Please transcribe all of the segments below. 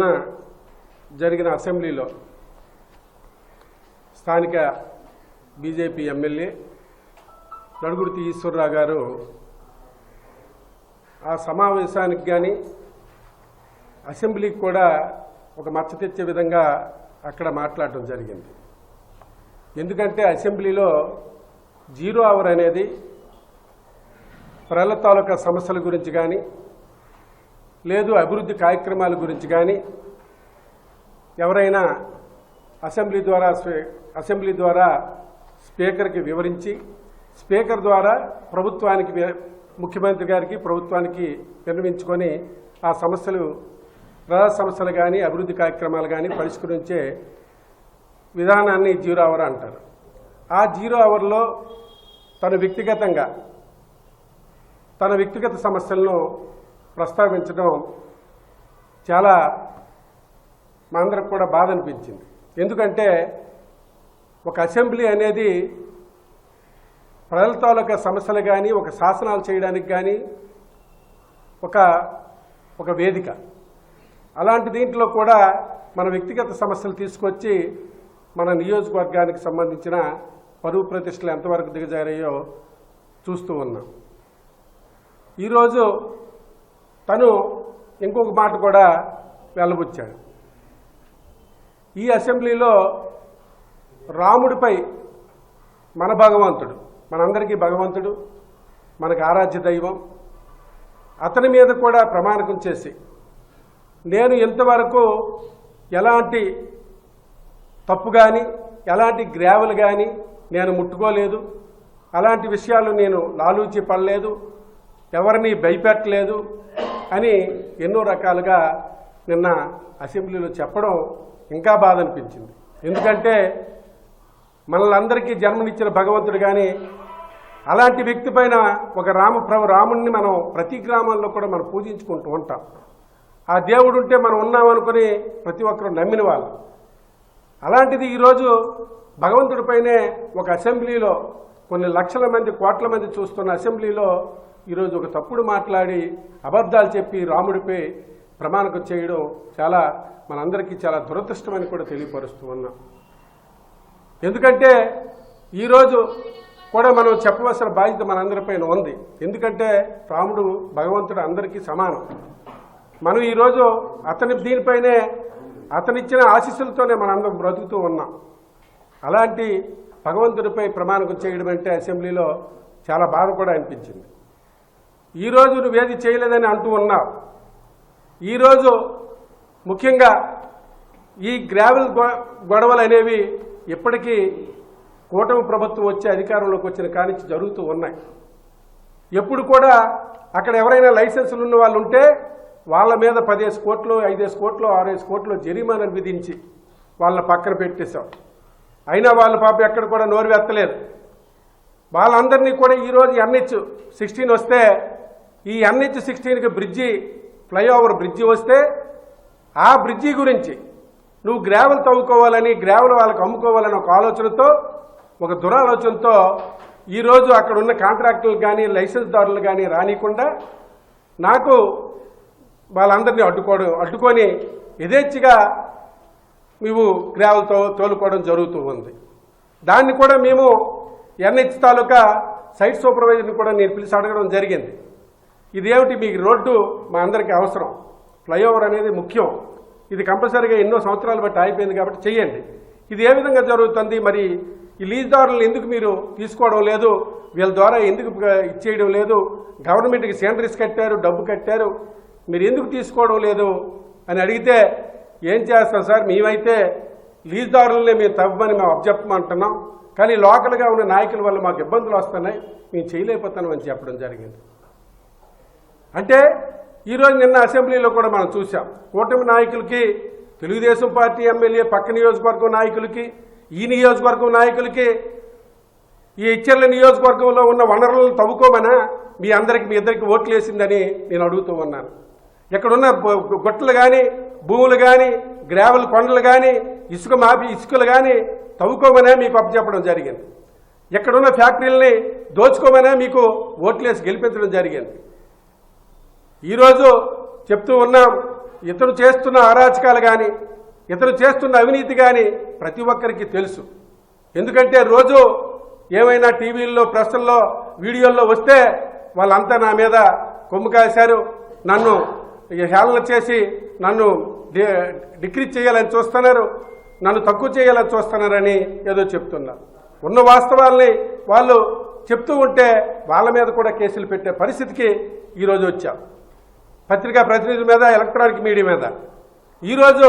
నిన్న జరిగిన అసెంబ్లీలో స్థానిక బీజేపీ ఎమ్మెల్యే నడుగుర్తి ఈశ్వరరావు గారు ఆ సమావేశానికి కానీ అసెంబ్లీకి కూడా ఒక మచ్చ తెచ్చే విధంగా అక్కడ మాట్లాడటం జరిగింది. ఎందుకంటే అసెంబ్లీలో 0 అవర్ అనేది ప్రజల తాలూకా సమస్యల గురించి కానీ లేదు అభివృద్ధి కార్యక్రమాల గురించి కానీ ఎవరైనా అసెంబ్లీ ద్వారా స్పీకర్కి వివరించి స్పీకర్ ద్వారా ప్రభుత్వానికి ముఖ్యమంత్రి గారికి ప్రభుత్వానికి విన్నవించుకొని ఆ సమస్యలు ప్రజా సమస్యలు కానీ అభివృద్ధి కార్యక్రమాలు కానీ పరిష్కరించే విధానాన్ని 0 అవర్ అంటారు. ఆ 0 అవర్లో తన వ్యక్తిగత సమస్యలను ప్రస్తావించడం చాలా మా అందరికి కూడా బాధ అనిపించింది. ఎందుకంటే ఒక అసెంబ్లీ అనేది ప్రజల తాలూకా సమస్యలు కానీ ఒక శాసనాలు చేయడానికి కానీ ఒక వేదిక. అలాంటి దీంట్లో కూడా మన వ్యక్తిగత సమస్యలు తీసుకొచ్చి మన నియోజకవర్గానికి సంబంధించిన పరువు ప్రతిష్టలు ఎంతవరకు దిగజారాయో చూస్తూ ఉన్నాం. ఈరోజు తను ఇంకొక మాట కూడా వెళ్ళబుచ్చాడు. ఈ అసెంబ్లీలో రాముడిపై మన భగవంతుడు, మనందరికీ భగవంతుడు, మనకు ఆరాధ్య దైవం, అతని మీద కూడా ప్రమాణకం చేసి నేను ఇంతవరకు ఎలాంటి తప్పు కానీ ఎలాంటి గ్రావెల్ కానీ నేను ముట్టుకోలేదు, అలాంటి విషయాలు నేను లాలూచి పడలేదు, ఎవరిని భయపెట్టలేదు అని ఎన్నో రకాలుగా నిన్న అసెంబ్లీలో చెప్పడం ఇంకా బాధ అనిపించింది. ఎందుకంటే మనలందరికీ జన్మనిచ్చిన భగవంతుడు కానీ అలాంటి వ్యక్తి పైన ఒక రాముడిని మనం ప్రతి గ్రామాల్లో కూడా మనం పూజించుకుంటూ ఉంటాం. ఆ దేవుడు ఉంటే మనం ఉన్నామనుకుని ప్రతి ఒక్కరూ నమ్మిన వాళ్ళు. అలాంటిది ఈరోజు భగవంతుడిపైనే ఒక అసెంబ్లీలో కొన్ని లక్షల మంది కోట్ల మంది చూస్తున్న అసెంబ్లీలో ఈరోజు ఒక తప్పుడు మాట్లాడి అబద్ధాలు చెప్పి రాముడిపై ప్రమాణకం చేయడం చాలా మనందరికీ చాలా దురదృష్టమని కూడా తెలియపరుస్తూ ఉన్నాం. ఎందుకంటే ఈరోజు కూడా మనం చెప్పవలసిన బాధ్యత మనందరిపైన ఉంది. ఎందుకంటే రాముడు భగవంతుడు అందరికీ సమానం. మనం ఈరోజు దీనిపైనే అతనిచ్చిన ఆశీస్సులతోనే మనందరం బ్రతుకుతూ ఉన్నాం. అలాంటి భగవంతుడిపై ప్రమాణకం చేయడం అంటే అసెంబ్లీలో చాలా బాధ కూడా అనిపించింది. ఈరోజు నువ్వేది చేయలేదని అంటూ ఉన్నావు. ఈరోజు ముఖ్యంగా ఈ గ్రావెల్ గొడవలు అనేవి ఇప్పటికీ కూటమి ప్రభుత్వం వచ్చే అధికారంలోకి వచ్చిన కానించి జరుగుతూ ఉన్నాయి. ఎప్పుడు కూడా అక్కడ ఎవరైనా లైసెన్సులు ఉన్న వాళ్ళు ఉంటే వాళ్ళ మీద 10 కోట్లు 5 కోట్లు 6 కోట్లు జరిమానాలు విధించి వాళ్ళని పక్కన పెట్టేశాం. అయినా వాళ్ళ పాప ఎక్కడ కూడా నోరు వెత్తలేదు. వాళ్ళందరినీ కూడా ఈరోజు NH-16 వస్తే ఈ NH-16కి ఫ్లైఓవర్ బ్రిడ్జి వస్తే ఆ బ్రిడ్జి గురించి నువ్వు గ్రావెల్ తవ్వుకోవాలని గ్రావెల్ వాళ్ళకి అమ్ముకోవాలని ఒక ఆలోచనతో ఒక దురాలోచనతో ఈరోజు అక్కడ ఉన్న కాంట్రాక్టర్లు కానీ లైసెన్స్దారులు కానీ రానికుండా నాకు వాళ్ళందరినీ అడ్డుకొని యథేచ్ఛగా మేము గ్రావెల్తో తోలుకోవడం జరుగుతూ ఉంది. దాన్ని కూడా మేము NH తాలూకా సైట్ సూపర్వైజర్ని కూడా నేను పిలిచి అడగడం జరిగింది. ఇదేమిటి మీకు రోడ్డు మా అందరికీ అవసరం, ఫ్లైఓవర్ అనేది ముఖ్యం, ఇది కంపల్సరీగా ఎన్నో సంవత్సరాలు బట్టి అయిపోయింది కాబట్టి చెయ్యండి, ఇది ఏ విధంగా జరుగుతుంది, మరి ఈ లీజ్దారులను ఎందుకు మీరు తీసుకోవడం లేదు, వీళ్ళ ద్వారా ఎందుకు ఇచ్చేయడం లేదు, గవర్నమెంట్కి శాలరీస్ కట్టారు, డబ్బు కట్టారు, మీరు ఎందుకు తీసుకోవడం లేదు అని అడిగితే ఏం చేస్తాం సార్, మేమైతే లీజ్దారులనే మీరు తవ్వమని మేము అబ్జెప్టమంటున్నాం, కానీ లోకల్గా ఉన్న నాయకుల వల్ల మాకు ఇబ్బందులు వస్తున్నాయి, మేము చేయలేకపోతున్నాం అని చెప్పడం జరిగింది. అంటే ఈరోజు నిన్న అసెంబ్లీలో కూడా మనం చూసాం, కూటమి నాయకులకి, తెలుగుదేశం పార్టీ ఎమ్మెల్యే పక్క నియోజకవర్గం నాయకులకి, ఈ నియోజకవర్గం నాయకులకి ఈ ఇచ్చర్ల నియోజకవర్గంలో ఉన్న వనరులను తవ్వుకోమనా మీ ఇద్దరికి ఓట్లు వేసిందని నేను అడుగుతూ ఉన్నాను. ఇక్కడున్న గొట్టలు కానీ భూములు కానీ గ్రావెల్ కొండలు కానీ ఇసుకలు కానీ తవ్వుకోమనే మీకు అప్పచెప్పడం జరిగింది. ఎక్కడున్న ఫ్యాక్టరీలని దోచుకోమనే మీకు ఓట్లేసి గెలిపించడం జరిగింది. ఈరోజు చెప్తూ ఉన్నాం, ఇతను చేస్తున్న అరాచకాలు కానీ ఇతను చేస్తున్న అవినీతి కానీ ప్రతి ఒక్కరికి తెలుసు. ఎందుకంటే రోజు ఏమైనా టీవీల్లో ప్రెస్ల్లో వీడియోల్లో వస్తే వాళ్ళంతా నా మీద కొమ్ము కాశారు, నన్ను హేళన చేసి నన్ను డిక్రీజ్ చేయాలని చూస్తున్నారు, నన్ను తక్కువ చేయాలని చూస్తున్నారని ఏదో చెప్తున్నారు. ఉన్న వాస్తవాల్ని వాళ్ళు చెప్తూ ఉంటే వాళ్ళ మీద కూడా కేసులు పెట్టే పరిస్థితికి ఈరోజు వచ్చాం. పత్రికా ప్రతినిధుల మీద, ఎలక్ట్రానిక్ మీడియా మీద ఈరోజు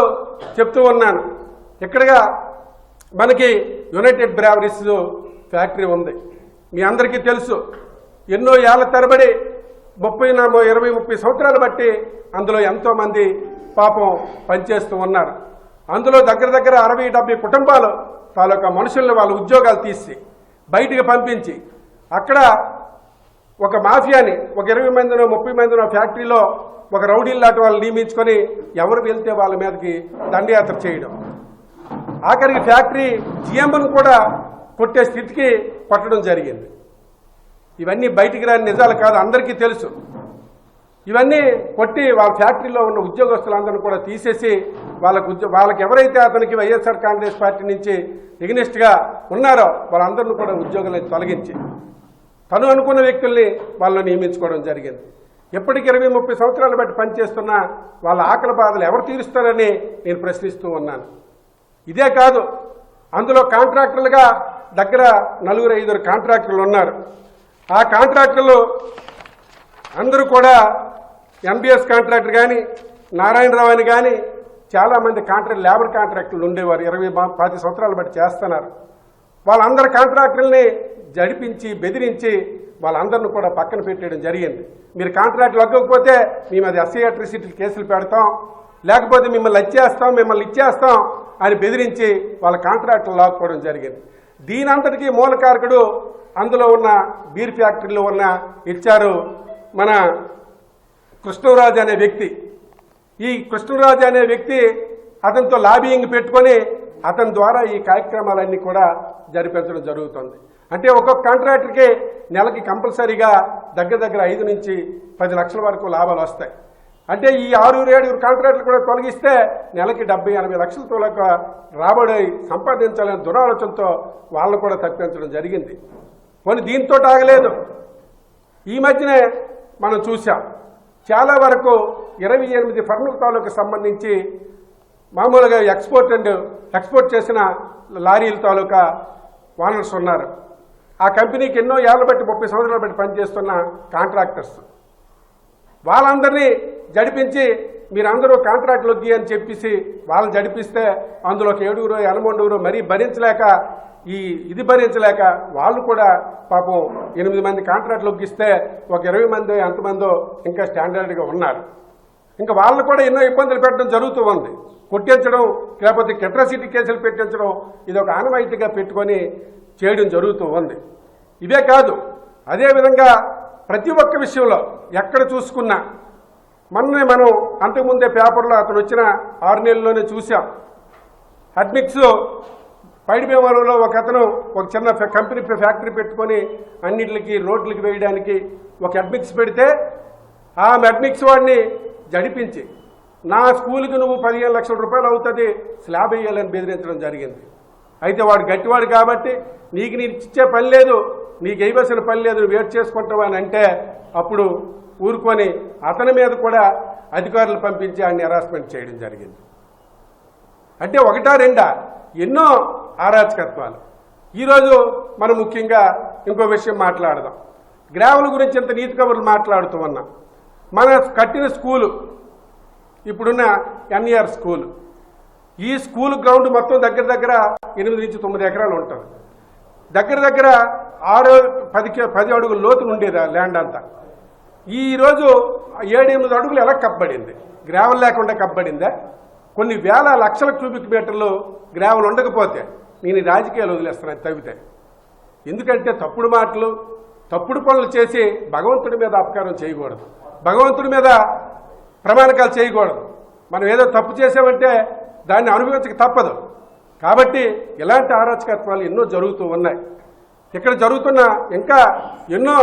చెప్తూ ఉన్నాను. ఇక్కడగా మనకి యునైటెడ్ బ్రావరీస్ ఫ్యాక్టరీ ఉంది, మీ అందరికీ తెలుసు. ఎన్నో ఏళ్ల తరబడి 20-30 సంవత్సరాలు బట్టి అందులో ఎంతోమంది పాపం పనిచేస్తూ ఉన్నారు. అందులో దగ్గర 60-70 కుటుంబాలు తాలూకా మనుషుల్ని వాళ్ళ ఉద్యోగాలు తీసి బయటికి పంపించి అక్కడ ఒక మాఫియాని ఒక 20 మందినో 30 మందినో ఫ్యాక్టరీలో ఒక రౌడీల్లాంటి వాళ్ళు నియమించుకొని ఎవరు వెళ్తే వాళ్ళ మీదకి దండయాత్ర చేయడం, ఆఖరికి ఫ్యాక్టరీ జిఎంను కూడా కొట్టే స్థితికి పట్టడం జరిగింది. ఇవన్నీ బయటికి రాని నిజాలు కాదు, అందరికీ తెలుసు. ఇవన్నీ కొట్టి వాళ్ళ ఫ్యాక్టరీలో ఉన్న ఉద్యోగస్తులందరినీ కూడా తీసేసి వాళ్ళకి ఎవరైతే అతనికి వైఎస్ఆర్ కాంగ్రెస్ పార్టీ నుంచి ఎగ్నెస్ట్గా ఉన్నారో వాళ్ళందరినీ కూడా ఉద్యోగాలను తొలగించి తను అనుకున్న వ్యక్తుల్ని వాళ్ళని నియమించుకోవడం జరిగింది. ఎప్పటికీ 20-30 సంవత్సరాలు బట్టి పనిచేస్తున్న వాళ్ళ ఆకలి బాధలు ఎవరు తీరుస్తారని నేను ప్రశ్నిస్తూ ఉన్నాను. ఇదే కాదు, అందులో కాంట్రాక్టర్లుగా దగ్గర 4-5 కాంట్రాక్టర్లు ఉన్నారు. ఆ కాంట్రాక్టర్లు అందరూ కూడా ఎంబీఎస్ కాంట్రాక్టర్ కానీ, నారాయణరావు అని కానీ చాలామంది లేబర్ కాంట్రాక్టర్లు ఉండేవారు. 20-25 సంవత్సరాలు బట్టి చేస్తున్నారు. వాళ్ళందరి కాంట్రాక్టర్లని జడిపించి బెదిరించి వాళ్ళందరిని కూడా పక్కన పెట్టేయడం జరిగింది. మీరు కాంట్రాక్ట్లు లగ్గకపోతే మేము అది ఎస్సీ అట్రిసిటీ కేసులు పెడతాం, లేకపోతే మిమ్మల్ని ఇచ్చేస్తాం అని బెదిరించి వాళ్ళ కాంట్రాక్టులు లాక్కోవడం జరిగింది. దీనంతటికీ మూలకారకుడు అందులో ఉన్న బీర్ ఫ్యాక్టరీలో ఉన్న ఇచ్చారు మన కృష్ణరాజు అనే వ్యక్తి. ఈ కృష్ణరాజు అనే వ్యక్తి అతనితో లాబియింగ్ పెట్టుకొని అతని ద్వారా ఈ కార్యక్రమాలన్నీ కూడా జరిపించడం జరుగుతుంది. అంటే ఒక్కొక్క కాంట్రాక్టర్కి నెలకి కంపల్సరీగా దగ్గర 5-10 లక్షల వరకు లాభాలు వస్తాయి. అంటే ఈ 6-7 కాంట్రాక్టులు కూడా తొలగిస్తే నెలకి 70-80 లక్షలతో రాబడి సంపాదించాలనే దురాలోచనతో వాళ్ళను కూడా తప్పించడం జరిగింది. కొన్ని దీంతో ఆగలేదు. ఈ మధ్యనే మనం చూసాం, చాలా వరకు 28 ఫర్నుల తాలూకు సంబంధించి మామూలుగా ఎక్స్పోర్ట్ చేసిన లారీల తాలూకా ఓనర్స్ ఉన్నారు. ఆ కంపెనీకి ఎన్నో ఏళ్ల బట్టి 30 సంవత్సరాలు బట్టి పనిచేస్తున్న కాంట్రాక్టర్స్ వాళ్ళందరినీ జడిపించి మీరందరూ కాంట్రాక్టులు వద్ది అని చెప్పేసి వాళ్ళు జడిపిస్తే అందులోకి 7-8 మరీ భరించలేక వాళ్ళు కూడా పాపం 8 మంది కాంట్రాక్టులు ఒగ్గిస్తే ఒక 20 మంది అంతమందో ఇంకా స్టాండర్డ్గా ఉన్నారు. ఇంకా వాళ్ళు కూడా ఎన్నో ఇబ్బందులు పెట్టడం జరుగుతూ ఉంది. కొట్టించడం, లేకపోతే అట్రాసిటీ కేసులు పెట్టించడం, ఇది ఒక ఆనవాయితీగా పెట్టుకొని చేయడం జరుగుతూ ఉంది. ఇదే కాదు, అదేవిధంగా ప్రతి ఒక్క విషయంలో ఎక్కడ చూసుకున్నా మనం అంతకుముందే పేపర్లో అతను వచ్చిన 6 నెలల్లోనే చూసాం. అడ్మిక్స్ పైడిమేమలో ఒక అతను ఒక చిన్న కంపెనీ ఫ్యాక్టరీ పెట్టుకొని అన్నింటికి రోడ్లకి వేయడానికి ఒక అడ్మిక్స్ పెడితే ఆ అడ్మిక్స్ వాడిని జడిపించి నా స్కూల్కి నువ్వు 15 లక్షల రూపాయలు అవుతుంది స్లాబ్ వేయాలని బెదిరించడం జరిగింది. అయితే వాడు గట్టివాడు కాబట్టి నీకు ఇచ్చే పని లేదు, నీకు వేయవలసిన పని లేదు, నువ్వు వెయిట్ చేసుకుంటావా అని అంటే అప్పుడు ఊరుకొని అతని మీద కూడా అధికారులు పంపించి ఆయన్ని హెరాస్మెంట్ చేయడం జరిగింది. అంటే 1-2 ఎన్నో అరాచకత్వాలు. ఈరోజు మనం ముఖ్యంగా ఇంకో విషయం మాట్లాడదాం. గ్రావెల్ గురించి ఇంత నీతి కబుర్లు మాట్లాడుతూ ఉన్నాం. మన కట్టిన స్కూలు ఇప్పుడున్న ఎన్ఈఆర్ స్కూలు, ఈ స్కూల్ గ్రౌండ్ మొత్తం దగ్గర 8-9 ఎకరాలు ఉంటుంది. దగ్గర 6-10 అడుగుల లోతు ఉండేది ఆ ల్యాండ్ అంతా. ఈరోజు 7-8 అడుగులు ఎలా కప్పబడింది? గ్రావెల్ లేకుండా కప్పబడిందా? కొన్ని వేల లక్షల క్యూబిక్ మీటర్లు గ్రావెల్ ఉండకపోతే నేను ఈ రాజకీయాలు వదిలేస్తున్నాను తవ్వితే. ఎందుకంటే తప్పుడు మాటలు, తప్పుడు పనులు చేసి భగవంతుడి మీద అపకారం చేయకూడదు, భగవంతుడి మీద ప్రమాణకాలు చేయకూడదు. మనం ఏదో తప్పు చేసామంటే దాన్ని అనుభవించక తప్పదు. కాబట్టి ఇలాంటి అరాచకత్వాలు ఎన్నో జరుగుతూ ఉన్నాయి. ఇక్కడ జరుగుతున్న ఇంకా ఎన్నో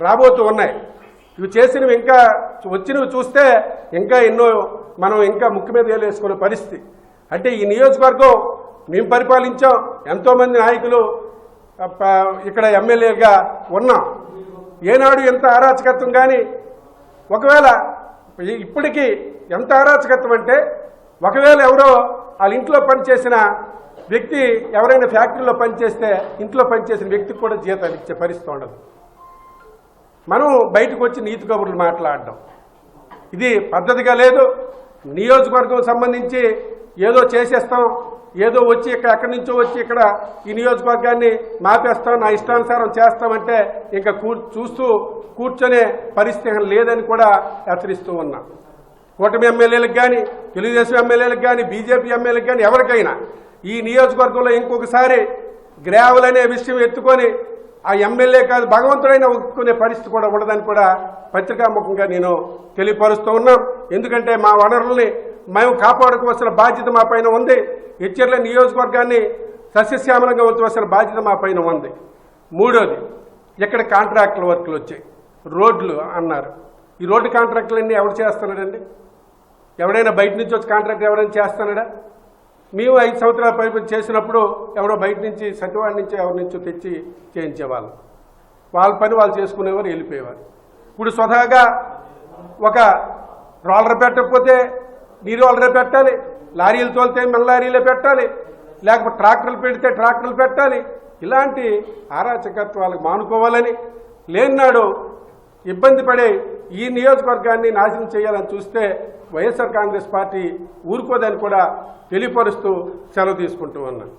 రాబోతూ ఉన్నాయి. ఇవి చేసినవి ఇంకా వచ్చినవి చూస్తే ఇంకా ఎన్నో మనం ఇంకా ముక్కు మీద వేలేసుకునే పరిస్థితి. అంటే ఈ నియోజకవర్గం మేము పరిపాలించాం, ఎంతోమంది నాయకులు ఇక్కడ ఎమ్మెల్యేగా ఉన్నాం. ఏనాడు ఎంత అరాచకత్వం కానీ, ఒకవేళ ఇప్పటికీ ఎంత అరాచకత్వం అంటే, ఒకవేళ ఎవరో వాళ్ళ ఇంట్లో పనిచేసిన వ్యక్తి ఎవరైనా ఫ్యాక్టరీలో పనిచేస్తే ఇంట్లో పనిచేసిన వ్యక్తికి కూడా జీతాలు ఇచ్చే పరిస్థితి ఉండదు. మనం బయటకు వచ్చి నీతి కబుర్లు మాట్లాడడం ఇది పద్ధతిగా లేదు. నియోజకవర్గం సంబంధించి ఏదో చేసేస్తాం, ఏదో వచ్చి ఎక్కడి నుంచో వచ్చి ఇక్కడ ఈ నియోజకవర్గాన్ని మాపేస్తాం, నా ఇష్టానుసారం చేస్తామంటే ఇంకా చూస్తూ కూర్చొనే పరిస్థితి లేదని కూడా హెచ్చరిస్తూ ఉన్నాం. కూటమి ఎమ్మెల్యేలకు కానీ, తెలుగుదేశం ఎమ్మెల్యేలకు కానీ, బీజేపీ ఎమ్మెల్యేలకు కానీ ఎవరికైనా ఈ నియోజకవర్గంలో ఇంకొకసారి గ్రావెల్ అనే విషయం ఎత్తుకొని ఆ ఎమ్మెల్యే కాదు భగవంతుడైనా ఒప్పుకునే పరిస్థితి కూడా ఉండదని కూడా పత్రికాముఖంగా నేను తెలియపరుస్తూ ఉన్నాం. ఎందుకంటే మా వనరుల్ని మేము కాపాడుకోవాల్సిన బాధ్యత మా పైన ఉంది. ఎచ్చెర్ల నియోజకవర్గాన్ని సస్యశ్యామలంగా ఉంచవలసిన బాధ్యత మా పైన ఉంది. మూడోది, ఇక్కడ కాంట్రాక్టుల వర్కులు వచ్చాయి, రోడ్లు అన్నారు. ఈ రోడ్డు కాంట్రాక్టులన్నీ ఎవరు చేస్తున్నాడండి? ఎవడైనా బయట నుంచి వచ్చి కాంట్రాక్ట్ ఎవరైనా చేస్తున్నాడా? మేము 5 సంవత్సరాల పరిపాలన చేసినప్పుడు ఎవరో బయట నుంచి సచివాలయం నుంచి ఎవరి నుంచో తెచ్చి చేయించేవాళ్ళు. వాళ్ళ పని వాళ్ళు చేసుకునేవారు, వెళ్ళిపోయేవారు. ఇప్పుడు స్వతహాగా ఒక రోలర్ పెట్టకపోతే నీ రోలరే పెట్టాలి, లారీలు తోలితే మన లారీలే పెట్టాలి, లేకపోతే ట్రాక్టర్లు పెడితే ట్రాక్టర్లు పెట్టాలి. ఇలాంటి అరాచకత్వాలకు మానుకోవాలని, లేనినాడు ఇబ్బంది పడే ఈ నియోజకవర్గాన్ని నాశనం చేయాలని చూస్తే వైఎస్ఆర్ కాంగ్రెస్ పార్టీ ఊరుకోదని కూడా తెలియపరుస్తూ సెలవు తీసుకుంటూ ఉన్నాను.